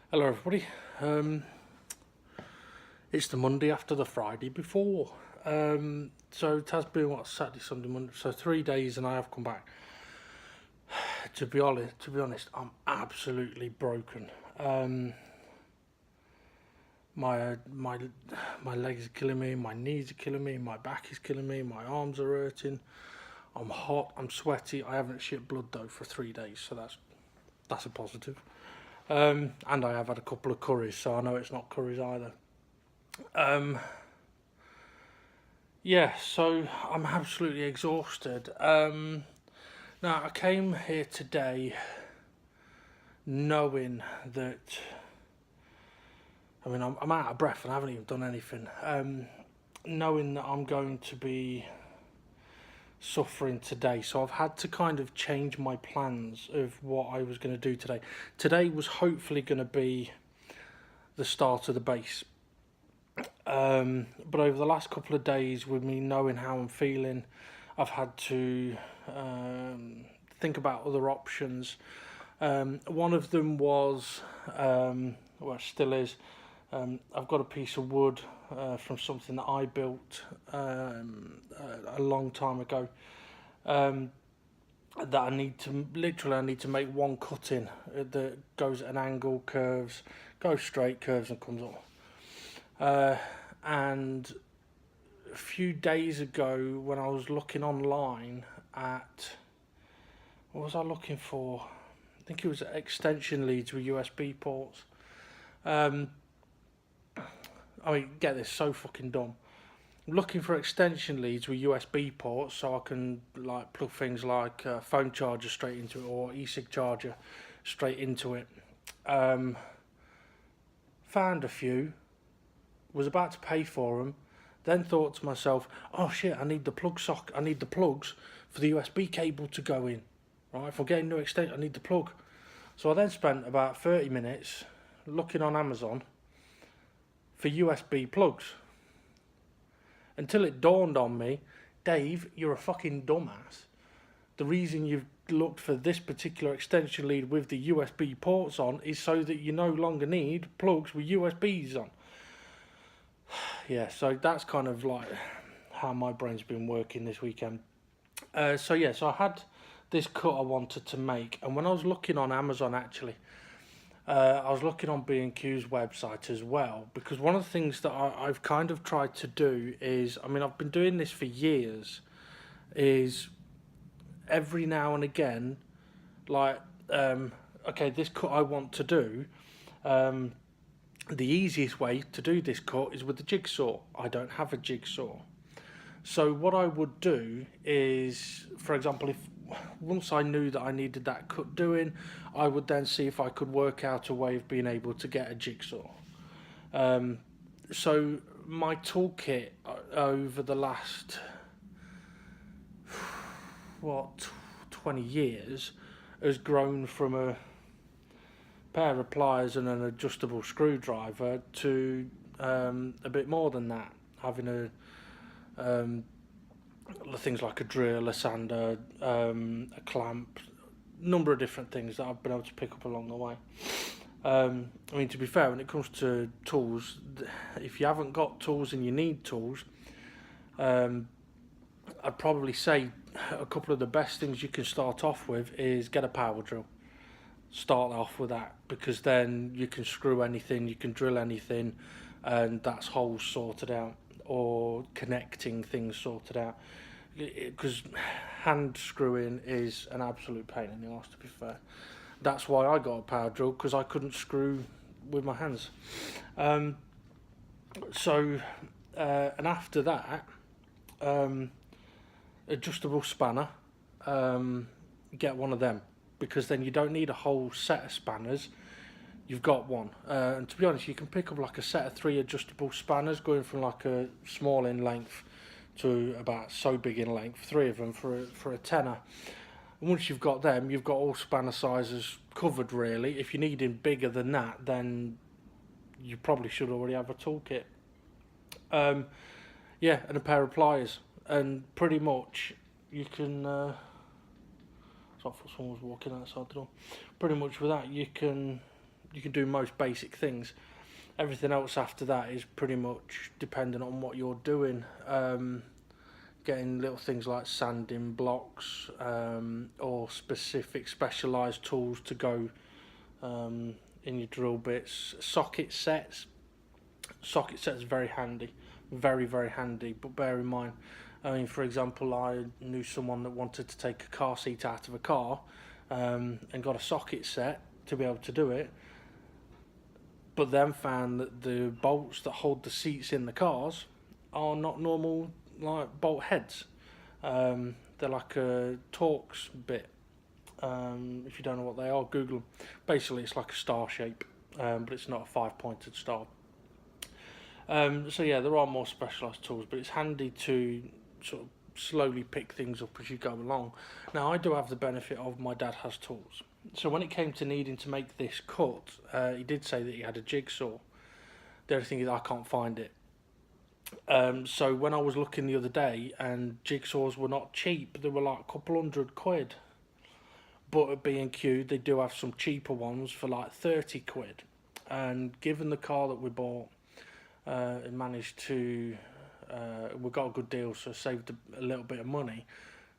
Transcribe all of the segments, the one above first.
Hello everybody. Um, it's the Monday after the Friday before. So it has been Saturday, Sunday, Monday. So 3 days, and I have come back. To be honest, I'm absolutely broken. My legs are killing me. My knees are killing me. My back is killing me. My arms are hurting. I'm hot. I'm sweaty. I haven't shit blood though for 3 days, so that's a positive. And I have had a couple of curries, so I know it's not curries either. Um, Yeah, so I'm absolutely exhausted. Now, I came here today knowing that, I'm out of breath and I haven't even done anything. Knowing that I'm going to be suffering today, so I've had to kind of change my plans of what I was going to do today. Today was hopefully going to be the start of the base. But over the last couple of days, with me knowing how I'm feeling, I've had to think about other options. One of them was, well, it still is, I've got a piece of wood from something that I built a long time ago. That I need to make one cut in that goes at an angle, curves, goes straight, curves, and comes up. And a few days ago, when I was looking online at, what was I looking for? I think it was extension leads with USB ports. Um, get this, so fucking dumb. I'm looking for extension leads with USB ports so I can like plug things like a phone charger straight into it or e-cig charger straight into it. Found a few, was about to pay for them, then thought to myself, oh shit, I need the I need the plugs for the USB cable to go in. Right, if I'm getting new extension, I need the plug. So I then spent about 30 minutes looking on Amazon for USB plugs until it dawned on me, Dave, you're a fucking dumbass. The reason you've looked for this particular extension lead with the USB ports on is so that you no longer need plugs with USBs on. Yeah, so that's kind of like how my brain's been working this weekend. So I had this cut I wanted to make, and when I was looking on Amazon, actually, I was looking on B&Q's website as well, because one of the things that I've kind of tried to do is, I've been doing this for years, is every now and again, like, okay, this cut I want to do, the easiest way to do this cut is with the jigsaw. I don't have a jigsaw. So what I would do is, for example, if once I knew that I needed that cut doing, I would then see if I could work out a way of being able to get a jigsaw. So my toolkit over the last, 20 years has grown from a pair of pliers and an adjustable screwdriver to a bit more than that, having things like a drill, a sander, a clamp, number of different things that I've been able to pick up along the way. To be fair, when it comes to tools, if you haven't got tools and you need tools, I'd probably say a couple of the best things you can start off with is get a power drill. Start off with that, because then you can screw anything, you can drill anything, and that's holes sorted out, or connecting things sorted out. Because hand screwing is an absolute pain in the arse, to be fair. That's why I got a power drill, because I couldn't screw with my hands. And after that, adjustable spanner, get one of them, because then you don't need a whole set of spanners. You've got one, and to be honest, you can pick up like a set of 3 adjustable spanners, going from like a small in length to about so big in length, 3 of them for a tenner. And once you've got them, you've got all spanner sizes covered really. If you're needing bigger than that, then you probably should already have a toolkit. Yeah, and a pair of pliers, and pretty much you can. So I thought someone was walking outside the door. Pretty much with that, you can you can do most basic things. Everything else after that is pretty much dependent on what you're doing. Getting little things like sanding blocks, or specific specialised tools to go in your drill bits. Socket sets are very handy, very handy, but bear in mind, I mean, for example, I knew someone that wanted to take a car seat out of a car, and got a socket set to be able to do it, but then found that the bolts that hold the seats in the cars are not normal like bolt heads. They're like a Torx bit. If you don't know what they are, Google them. Basically, it's like a star shape, but it's not a 5-pointed star. So yeah, there are more specialised tools, but it's handy to sort of slowly pick things up as you go along. Now, I do have the benefit of my dad has tools. So when it came to needing to make this cut, he did say that he had a jigsaw. The only thing is I can't find it. So when I was looking the other day, and jigsaws were not cheap, they were like a couple £100. But at B&Q, they do have some cheaper ones for like 30 quid. And given the car that we bought, it managed to, we got a good deal, so saved a little bit of money.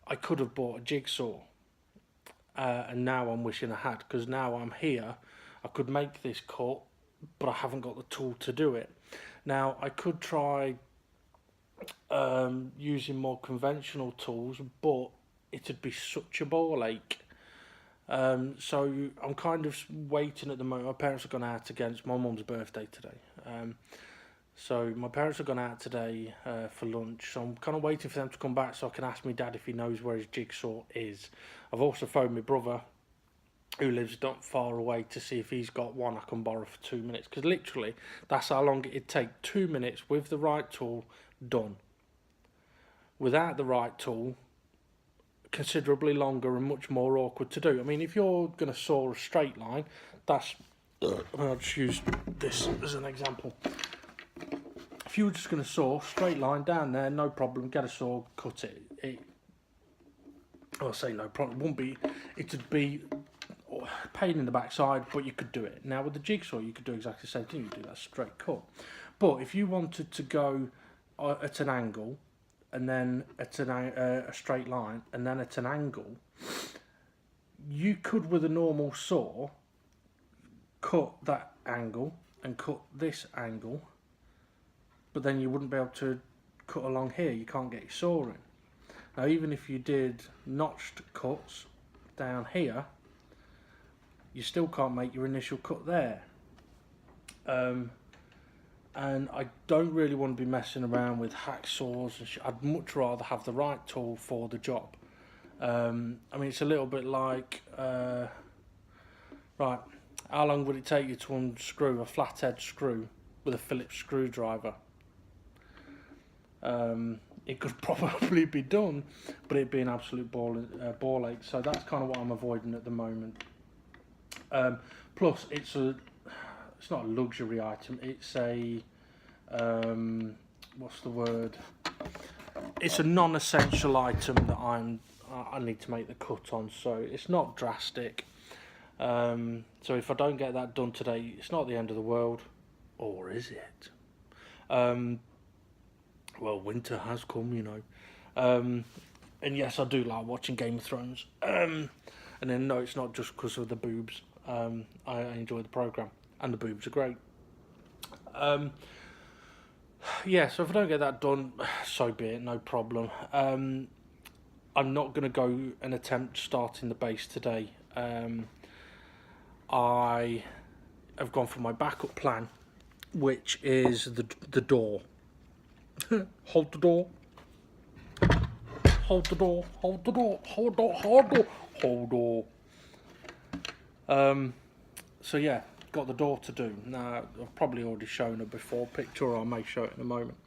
I could have bought a jigsaw, and now I'm wishing I had, because now I'm here, I could make this cut, but I haven't got the tool to do it. Now, I could try using more conventional tools, but it'd be such a ball ache. So I'm kind of waiting at the moment. My parents have gone out again. It's my mum's birthday today. So my parents have gone out today for lunch. So I'm kind of waiting for them to come back so I can ask my dad if he knows where his jigsaw is. I've also phoned my brother, who lives not far away, to see if he's got one I can borrow for 2 minutes. Because literally, that's how long it'd take. 2 minutes with the right tool, done. Without the right tool, considerably longer and much more awkward to do. I mean, if you're going to saw a straight line, that's... I'll just use this as an example. If you were just going to saw straight line down there, no problem, get a saw, cut it. I'll say no problem, it'd be pain in the backside, but you could do it. Now with the jigsaw, you could do exactly the same thing. You do that straight cut. But if you wanted to go at an angle, and then at a straight line, and then at an angle, you could, with a normal saw, cut that angle and cut this angle, but then you wouldn't be able to cut along here. You can't get your saw in. Now, even if you did notched cuts down here, you still can't make your initial cut there. And I don't really want to be messing around with hacksaws. I'd much rather have the right tool for the job. I mean, it's a little bit like, right, how long would it take you to unscrew a flathead screw with a Phillips screwdriver? It could probably be done, but it'd be an absolute ball ache. So that's kind of what I'm avoiding at the moment. Plus, it's not a luxury item. It's a what's the word? It's a non-essential item that I need to make the cut on. So it's not drastic. So if I don't get that done today, it's not the end of the world, or is it? Well, winter has come, you know. And yes, I do like watching Game of Thrones. And then, no, it's not just because of the boobs. I enjoy the programme, and the boobs are great. Yeah, so if I don't get that done, so be it, no problem. I'm not going to go and attempt starting the base today. I have gone for my backup plan, which is the door. Hold the door. Hold the door. Hold the door. Hold door. Hold door. Hold door. So yeah, got the door to do. Now, I've probably already shown a before picture, or I may show it in a moment.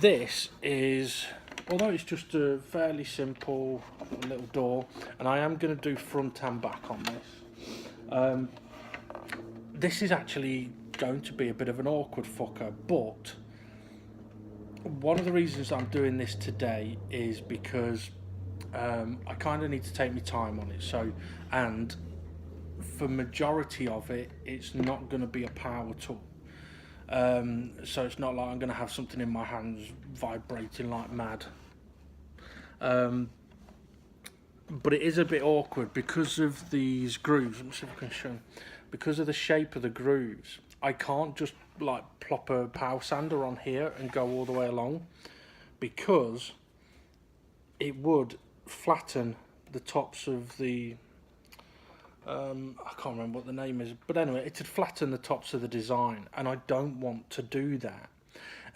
This is, although it's just a fairly simple little door, and I am going to do front and back on this. This is actually going to be a bit of an awkward fucker, but one of the reasons I'm doing this today is because I kind of need to take my time on it. So, and for majority of it, it's not going to be a power tool. So it's not like I'm going to have something in my hands vibrating like mad. But it is a bit awkward because of these grooves. Let me see if I can show. Because of the shape of the grooves, I can't just like plop a power sander on here and go all the way along, because it would flatten the tops of the I can't remember what the name is, but anyway, it would flatten the tops of the design, and I don't want to do that.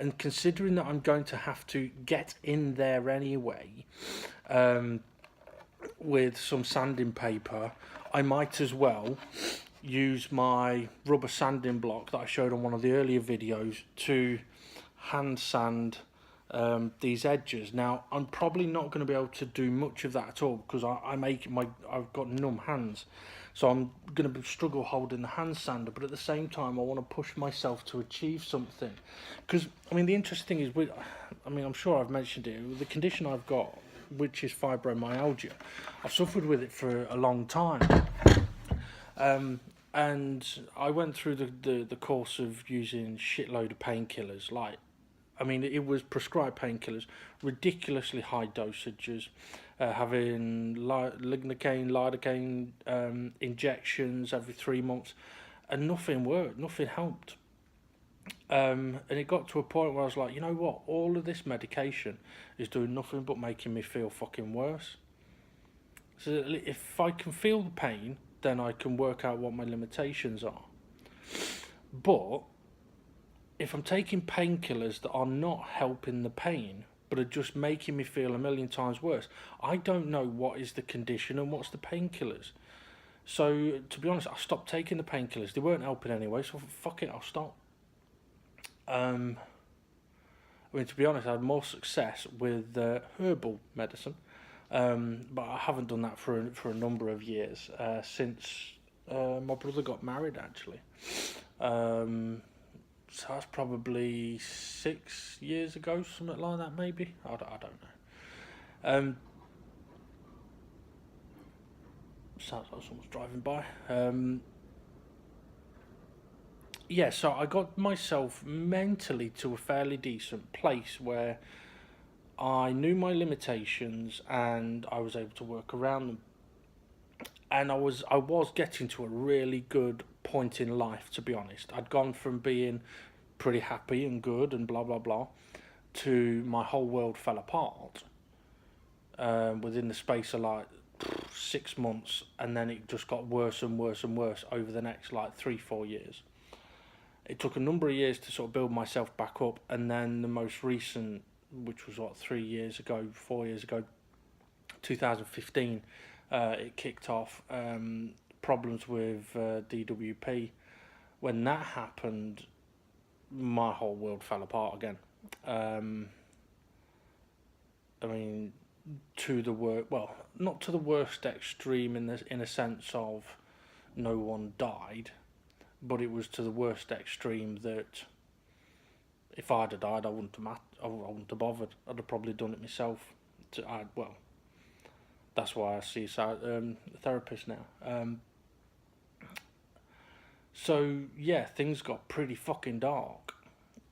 And considering that I'm going to have to get in there anyway, with some sanding paper, I might as well use my rubber sanding block that I showed on one of the earlier videos to hand sand these edges. Now, I'm probably not going to be able to do much of that at all, because I've got numb hands, so I'm going to struggle holding the hand sander. But at the same time, I want to push myself to achieve something, because I mean, the interesting thing is, I'm sure I've mentioned it, the condition I've got, which is fibromyalgia. I've suffered with it for a long time. And I went through the course of using shitload of painkillers. It was prescribed painkillers, ridiculously high dosages, having lignocaine, lidocaine injections every 3 months, and nothing worked, nothing helped. And it got to a point where I was like, you know what, all of this medication is doing nothing but making me feel fucking worse. So if I can feel the pain, then I can work out what my limitations are. But if I'm taking painkillers that are not helping the pain, but are just making me feel a million times worse, I don't know what is the condition and what's the painkillers. So, to be honest, I stopped taking the painkillers. They weren't helping anyway, so fuck it, I'll stop. To be honest, I had more success with herbal medicine, but I haven't done that for a number of years, since my brother got married, actually. So that's probably 6 years ago, something like that, maybe. I don't know. Sounds like someone's driving by. Yeah, so I got myself mentally to a fairly decent place where I knew my limitations and I was able to work around them. And I was getting to a really good point in life, to be honest. I'd gone from being pretty happy and good and blah blah blah to my whole world fell apart within the space of like 6 months, and then it just got worse and worse and worse over the next like 3-4 years. It took a number of years to sort of build myself back up, and then the most recent, which was 4 years ago, 2015, it kicked off. Problems with DWP. When that happened, my whole world fell apart again. To the not to the worst extreme in a sense of no one died, but it was to the worst extreme that if I'd have died, I wouldn't have bothered. I'd have probably done it myself. That's why I see a therapist now. So yeah, things got pretty fucking dark.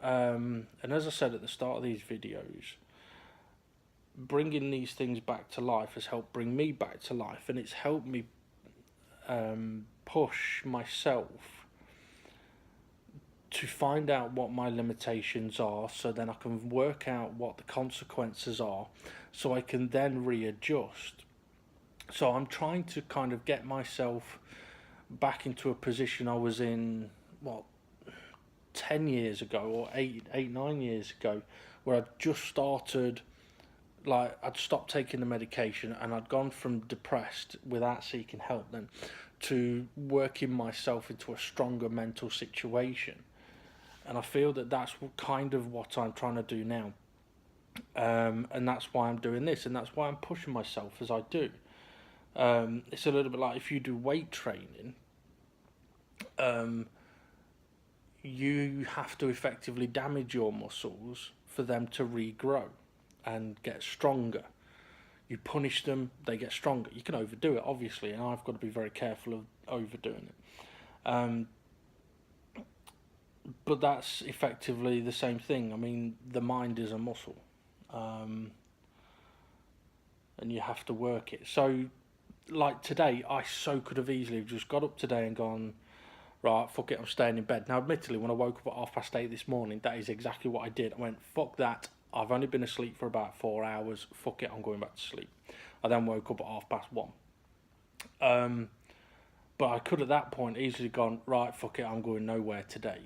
And as I said at the start of these videos, bringing these things back to life has helped bring me back to life, and it's helped me push myself to find out what my limitations are, so then I can work out what the consequences are, so I can then readjust. So I'm trying to kind of get myself back into a position I was in, 10 years ago or 9 years ago, where I'd just started, I'd stopped taking the medication and I'd gone from depressed without seeking help then to working myself into a stronger mental situation. And I feel that that's kind of what I'm trying to do now. And that's why I'm doing this, and that's why I'm pushing myself as I do. It's a little bit like if you do weight training, you have to effectively damage your muscles for them to regrow and get stronger. You punish them, they get stronger. You can overdo it, obviously, and I've got to be very careful of overdoing it. But that's effectively the same thing. I mean, the mind is a muscle, and you have to work it. So, like today, I so could have easily just got up today and gone, right, fuck it, I'm staying in bed. Now, admittedly, when I woke up at 8:30 this morning, that is exactly what I did. I went, fuck that. I've only been asleep for about 4 hours. Fuck it, I'm going back to sleep. I then woke up at 1:30. But I could at that point easily gone, right, fuck it, I'm going nowhere today.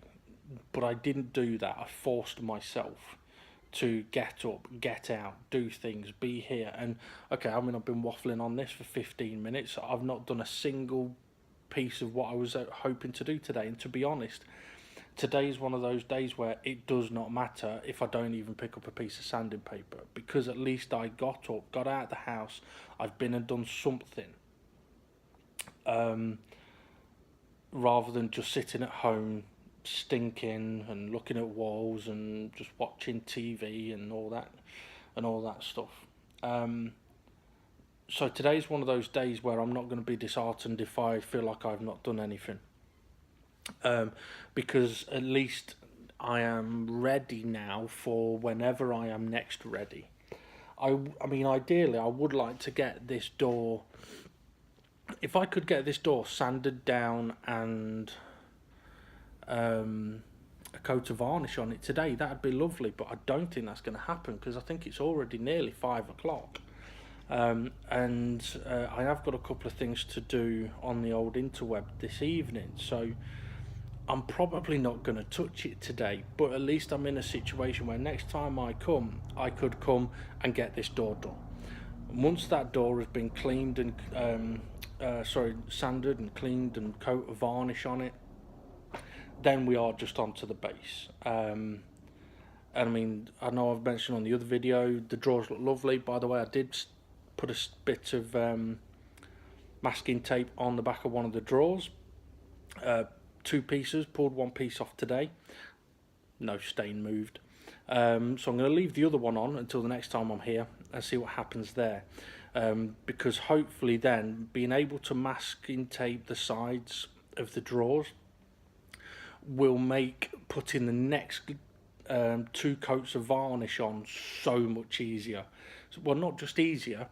But I didn't do that. I forced myself to get up, get out, do things, be here. And okay, I mean, I've been waffling on this for 15 minutes. I've not done a single piece of what I was hoping to do today. And to be honest, today's one of those days where it does not matter if I don't even pick up a piece of sanding paper, because at least I got up, got out of the house, I've been and done something, rather than just sitting at home stinking and looking at walls and just watching TV and all that stuff. So today's one of those days where I'm not going to be disheartened if I feel like I've not done anything. Because at least I am ready now for whenever I am next ready. I mean, ideally, I would like to get this door, if I could get this door sanded down and a coat of varnish on it today, that'd be lovely, but I don't think that's going to happen because I think it's already nearly 5 o'clock. And I have got a couple of things to do on the old interweb this evening, so I'm probably not going to touch it today, but at least I'm in a situation where next time I come, I could come and get this door done. Once that door has been cleaned and sanded and cleaned and coat of varnish on it, then we are just onto the base. And I mean, I know I've mentioned on the other video, the drawers look lovely. By the way, I did put a bit of masking tape on the back of one of the drawers. 2 pieces, pulled 1 piece off today. No stain moved. So I'm going to leave the other one on until the next time I'm here and see what happens there. Because hopefully then, being able to masking tape the sides of the drawers will make putting the next 2 coats of varnish on so much easier. So, well, not just easier,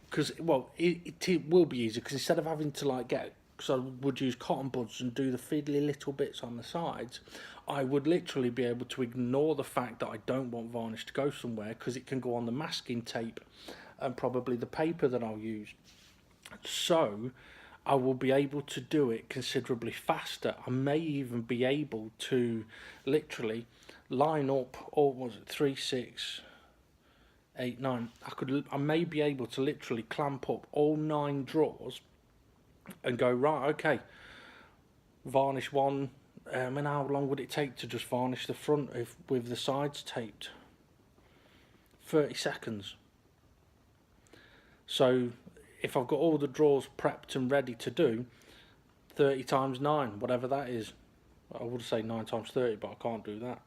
because, well, it will be easier, because instead of having to like get, so I would use cotton buds and do the fiddly little bits on the sides, I would literally be able to ignore the fact that I don't want varnish to go somewhere, because it can go on the masking tape and probably the paper that I'll use. So I will be able to do it considerably faster. I may even be able to literally line up, or was it 3, 6, 8, 9? I may be able to literally clamp up all 9 drawers and go, right, okay, varnish one. And how long would it take to just varnish the front with the sides taped? 30 seconds. So if I've got all the drawers prepped and ready to do, 30 times 9, whatever that is. I would say 9 times 30, but I can't do that.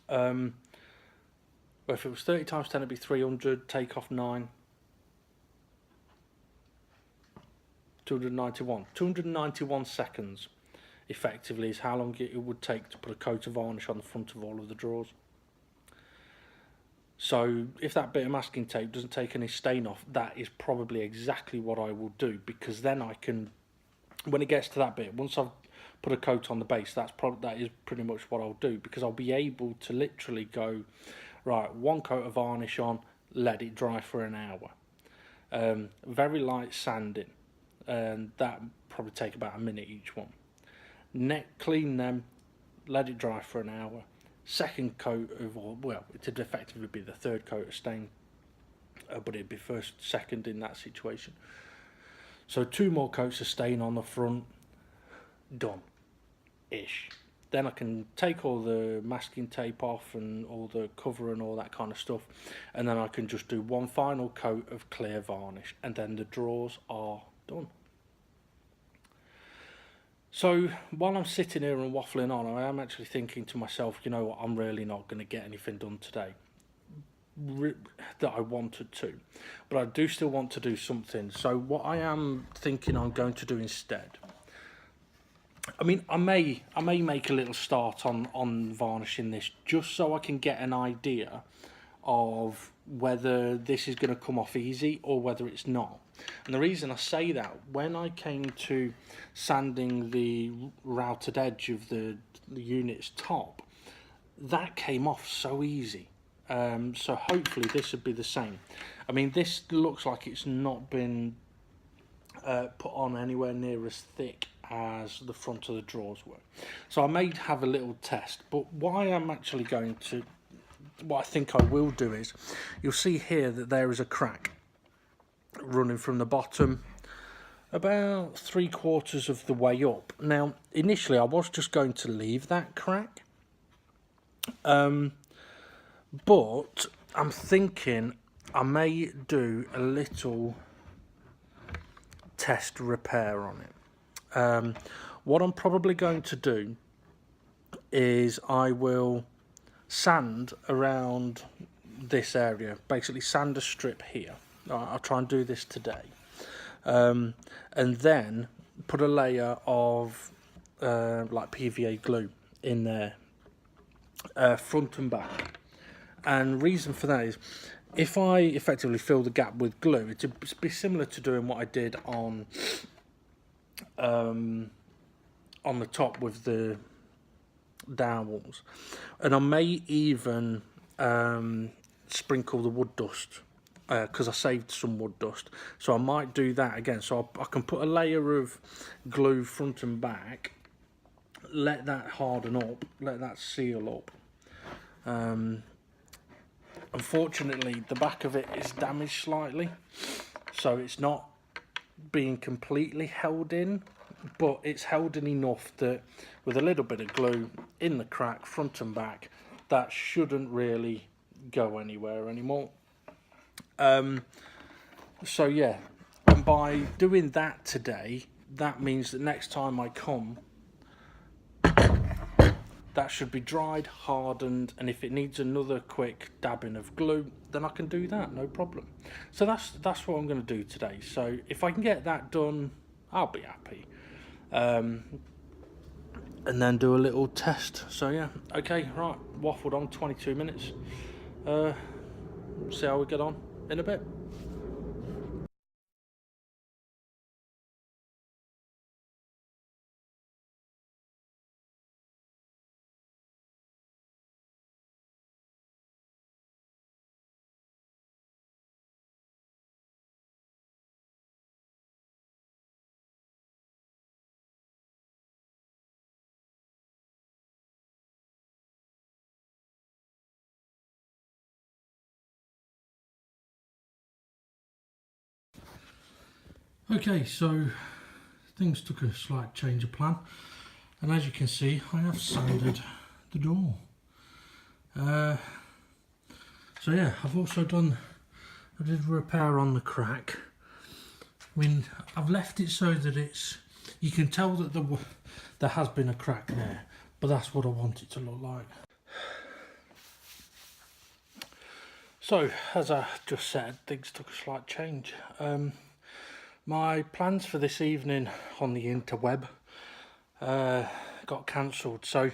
Well, if it was 30 times 10, it'd be 300, take off 9. 291. 291 seconds, effectively, is how long it would take to put a coat of varnish on the front of all of the drawers. So if that bit of masking tape doesn't take any stain off, that is probably exactly what I will do, because then I can, when it gets to that bit, once I've put a coat on the base, that is pretty much what I'll do, because I'll be able to literally go, right, 1 coat of varnish on, let it dry for an hour. Very light sanding, and that probably take about a minute each one. Clean them, let it dry for an hour. Second coat of, well, it'd effectively be the 3rd coat of stain, but it'd be first, second in that situation. So 2 more coats of stain on the front, done-ish. Then I can take all the masking tape off and all the cover and all that kind of stuff, and then I can just do 1 final coat of clear varnish, and then the drawers are done. So while I'm sitting here and waffling on, I am actually thinking to myself, you know what, I'm really not going to get anything done today. that I wanted to, but I do still want to do something. So what I am thinking I'm going to do instead, I mean, I may make a little start on varnishing this, just so I can get an idea of whether this is going to come off easy or whether it's not. And the reason I say that, when I came to sanding the routed edge of the unit's top, that came off so easy. So hopefully this would be the same. I mean, this looks like it's not been put on anywhere near as thick as the front of the drawers were. So I may have a little test, but what I am actually going to, what I think I will do is, you'll see here that there is a crack running from the bottom about 3/4 of the way up. Now, initially I was just going to leave that crack, but I'm thinking I may do a little test repair on it. What I'm probably going to do is I will sand around this area, basically sand a strip here. I'll try and do this today, and then put a layer of like PVA glue in there, front and back. And reason for that is, if I effectively fill the gap with glue, it'd be similar to doing what I did on the top with the down walls. And I may even sprinkle the wood dust, because I saved some wood dust, so I might do that again. So I can put a layer of glue front and back, let that harden up, let that seal up. Unfortunately, the back of it is damaged slightly, so it's not being completely held in, but it's held in enough that with a little bit of glue in the crack front and back, that shouldn't really go anywhere anymore. So yeah, and by doing that today, that means that next time I come, that should be dried, hardened, and if it needs another quick dabbing of glue, then I can do that, no problem. So that's what I'm going to do today. So if I can get that done, I'll be happy. And then do a little test. So yeah, okay, right, waffled on 22 minutes. See how we get on in a bit. Okay, so things took a slight change of plan, and as you can see, I have sanded the door. So yeah, I did repair on the crack. I mean, I've left it so that you can tell that there has been a crack there, but that's what I want it to look like. So, as I just said, things took a slight change. My plans for this evening on the interweb got cancelled, so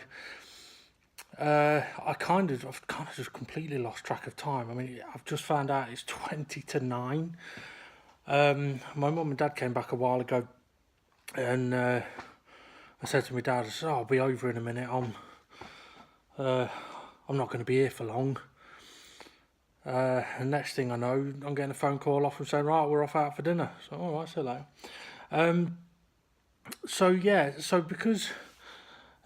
I've kind of just completely lost track of time. I mean, I've just found out it's 20 to 9. My mum and dad came back a while ago, and I said to my dad, "Oh, I'll be over in a minute. I'm not going to be here for long." And next thing I know, I'm getting a phone call off and saying, "Right, we're off out for dinner." So, all right, see you later. So yeah, so because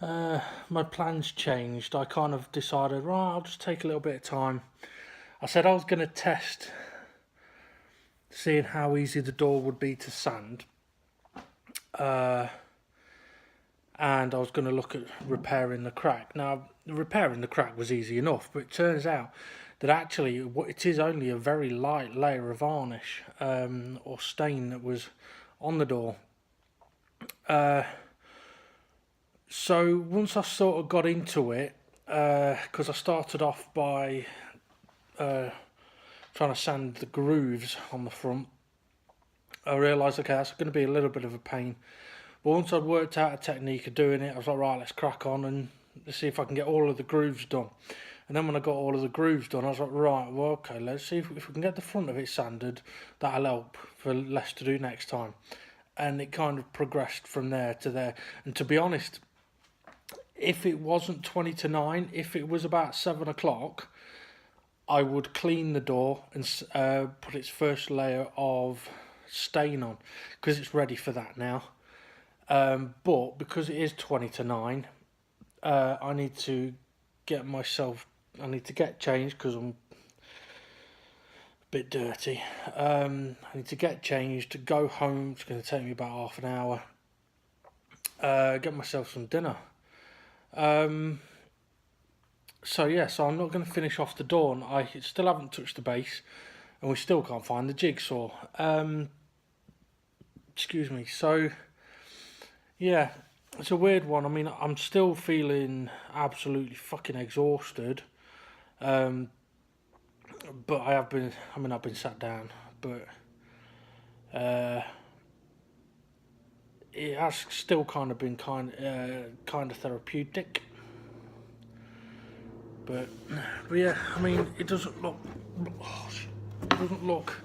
my plans changed, I kind of decided, right, I'll just take a little bit of time. I said I was going to test seeing how easy the door would be to sand, and I was going to look at repairing the crack. Now, repairing the crack was easy enough, but it turns out that actually it is only a very light layer of varnish or stain that was on the door. So once I sort of got into it, because I started off by trying to sand the grooves on the front, I realised, okay, that's going to be a little bit of a pain. But once I'd worked out a technique of doing it, I was like, right, let's crack on and let's see if I can get all of the grooves done. And then when I got all of the grooves done, I was like, right, well, okay, let's see if we can get the front of it sanded. That'll help for less to do next time. And it kind of progressed from there to there. And to be honest, if it wasn't 20 to 9, if it was about 7 o'clock, I would clean the door and put its first layer of stain on, because it's ready for that now. But because it is 20 to 9, I need to get changed because I'm a bit dirty. I need to get changed, go home. It's going to take me about half an hour. Get myself some dinner. So I'm not going to finish off the door, and I still haven't touched the base, and we still can't find the jigsaw. Excuse me. So yeah, it's a weird one. I mean, I'm still feeling absolutely fucking exhausted. But I've been sat down, but it has still kind of been kind of therapeutic. But yeah, I mean, it doesn't look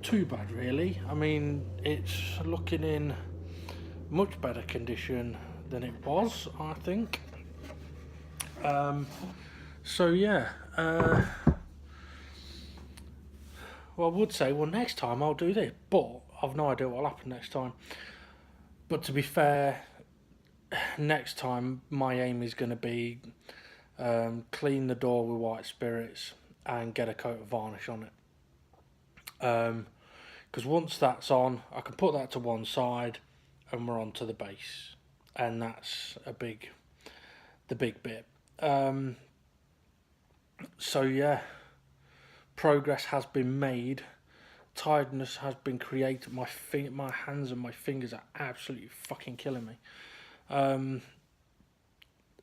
too bad, really. I mean, it's looking in much better condition than it was, I think. So yeah, well, I would say, well, next time I'll do this, but I've no idea what'll happen next time. But to be fair, next time my aim is going to be clean the door with white spirits and get a coat of varnish on it. Because once that's on, I can put that to one side and we're on to the base, and that's the big bit. So yeah, progress has been made, tiredness has been created. My hands and my fingers are absolutely fucking killing me.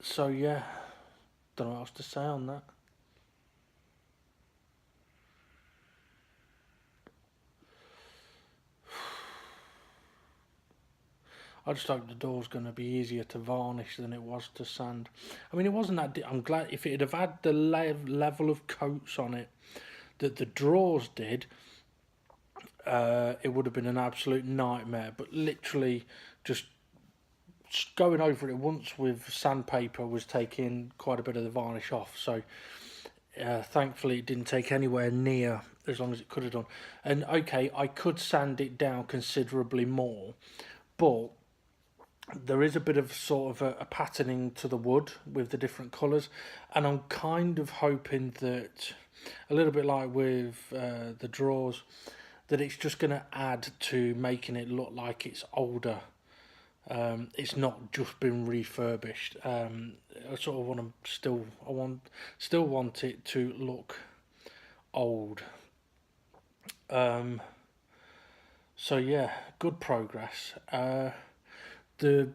So yeah, don't know what else to say on that. I just hope the door's going to be easier to varnish than it was to sand. I mean, it wasn't that... I'm glad if it had had the level of coats on it that the drawers did, it would have been an absolute nightmare. But literally just going over it once with sandpaper was taking quite a bit of the varnish off. So thankfully it didn't take anywhere near as long as it could have done. And okay, I could sand it down considerably more, but there is a bit of sort of a patterning to the wood with the different colours, and I'm kind of hoping that, a little bit like with the drawers, that it's just going to add to making it look like it's older. It's not just been refurbished. I sort of want to still want it to look old. So yeah, good progress. The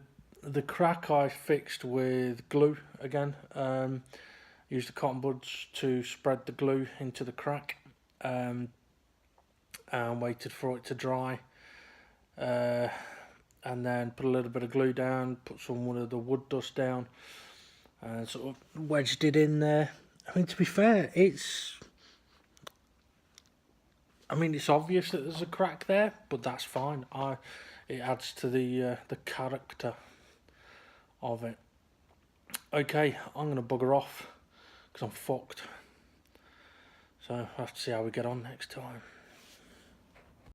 crack I fixed with glue again. Used the cotton buds to spread the glue into the crack, and waited for it to dry, and then put a little bit of glue down, put some of the wood dust down, and sort of wedged it in there. I mean, to be fair, it's obvious that there's a crack there, but that's fine. It adds to the character of it. Okay, I'm going to bugger off because I'm fucked. So I'll have to see how we get on next time.